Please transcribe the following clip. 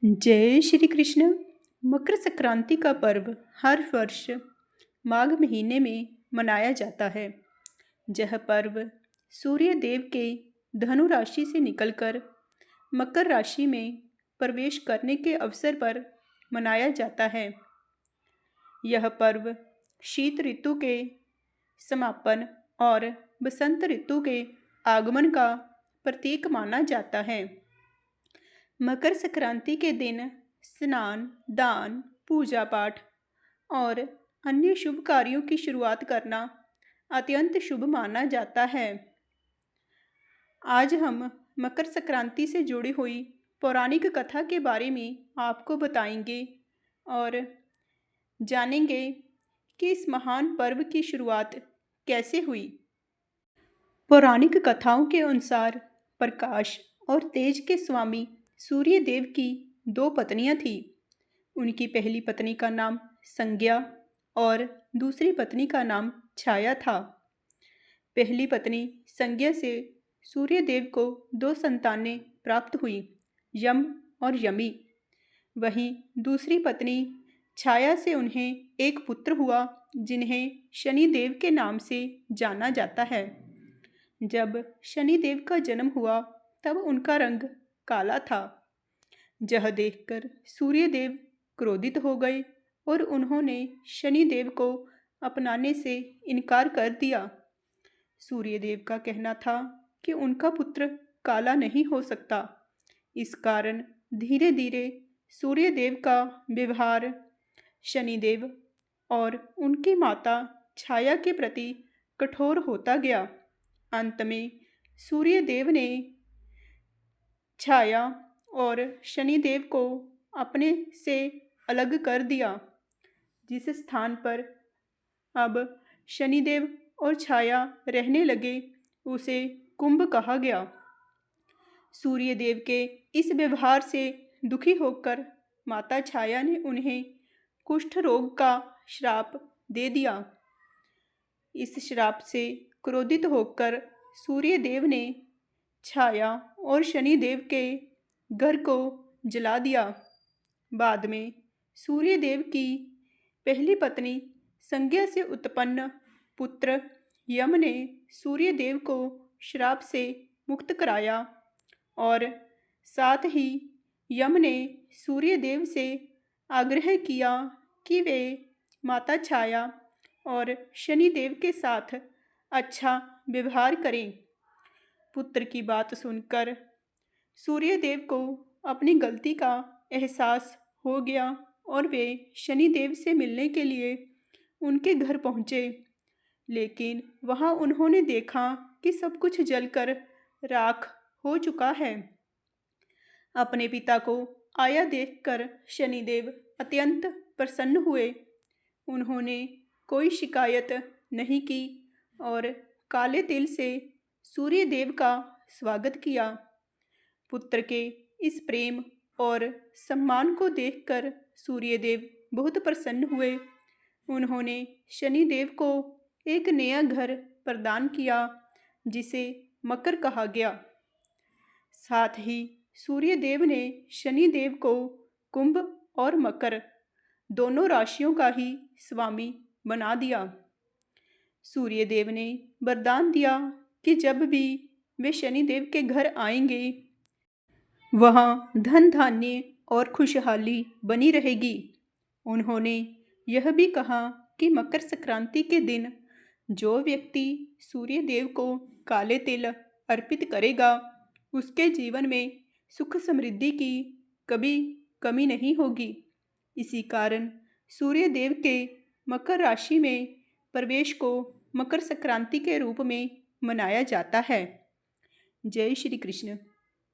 जय श्री कृष्ण। मकर संक्रांति का पर्व हर वर्ष माघ महीने में मनाया जाता है। यह पर्व सूर्य देव के धनु राशि से निकलकर मकर राशि में प्रवेश करने के अवसर पर मनाया जाता है। यह पर्व शीत ऋतु के समापन और बसंत ऋतु के आगमन का प्रतीक माना जाता है। मकर संक्रांति के दिन स्नान, दान, पूजा पाठ और अन्य शुभ कार्यों की शुरुआत करना अत्यंत शुभ माना जाता है। आज हम मकर संक्रांति से जुड़ी हुई पौराणिक कथा के बारे में आपको बताएंगे और जानेंगे कि इस महान पर्व की शुरुआत कैसे हुई। पौराणिक कथाओं के अनुसार प्रकाश और तेज के स्वामी सूर्य देव की दो पत्नियां थीं। उनकी पहली पत्नी का नाम संज्ञा और दूसरी पत्नी का नाम छाया था। पहली पत्नी संज्ञा से सूर्य देव को दो संतानें प्राप्त हुई, यम और यमी। वहीं दूसरी पत्नी छाया से उन्हें एक पुत्र हुआ जिन्हें शनि देव के नाम से जाना जाता है। जब शनि देव का जन्म हुआ तब उनका रंग काला था। यह देखकर सूर्य देव क्रोधित हो गए और उन्होंने शनि देव को अपनाने से इनकार कर दिया। सूर्य देव का कहना था कि उनका पुत्र काला नहीं हो सकता। इस कारण धीरे धीरे सूर्य देव का व्यवहार शनिदेव और उनकी माता छाया के प्रति कठोर होता गया। अंत में सूर्य देव ने छाया और शनिदेव को अपने से अलग कर दिया। जिस स्थान पर अब शनिदेव और छाया रहने लगे उसे कुंभ कहा गया। सूर्य देव के इस व्यवहार से दुखी होकर माता छाया ने उन्हें कुष्ठ रोग का श्राप दे दिया। इस श्राप से क्रोधित होकर सूर्य देव ने छाया और शनिदेव के घर को जला दिया। बाद में सूर्य देव की पहली पत्नी संज्ञा से उत्पन्न पुत्र यम ने सूर्य देव को श्राप से मुक्त कराया और साथ ही यम ने सूर्य देव से आग्रह किया कि वे माता छाया और शनिदेव के साथ अच्छा व्यवहार करें। पुत्र की बात सुनकर सूर्य देव को अपनी गलती का एहसास हो गया और वे शनिदेव से मिलने के लिए उनके घर पहुँचे। लेकिन वहाँ उन्होंने देखा कि सब कुछ जलकर राख हो चुका है। अपने पिता को आया देखकर शनिदेव अत्यंत प्रसन्न हुए। उन्होंने कोई शिकायत नहीं की और काले तिल से सूर्य देव का स्वागत किया। पुत्र के इस प्रेम और सम्मान को देखकर सूर्यदेव बहुत प्रसन्न हुए। उन्होंने शनिदेव को एक नया घर प्रदान किया जिसे मकर कहा गया। साथ ही सूर्यदेव ने शनिदेव को कुंभ और मकर दोनों राशियों का ही स्वामी बना दिया। सूर्यदेव ने वरदान दिया कि जब भी वे शनिदेव के घर आएंगे वहाँ धन धान्य और खुशहाली बनी रहेगी। उन्होंने यह भी कहा कि मकर संक्रांति के दिन जो व्यक्ति सूर्य देव को काले तिल अर्पित करेगा उसके जीवन में सुख समृद्धि की कभी कमी नहीं होगी। इसी कारण सूर्य देव के मकर राशि में प्रवेश को मकर संक्रांति के रूप में मनाया जाता है। जय श्री कृष्ण।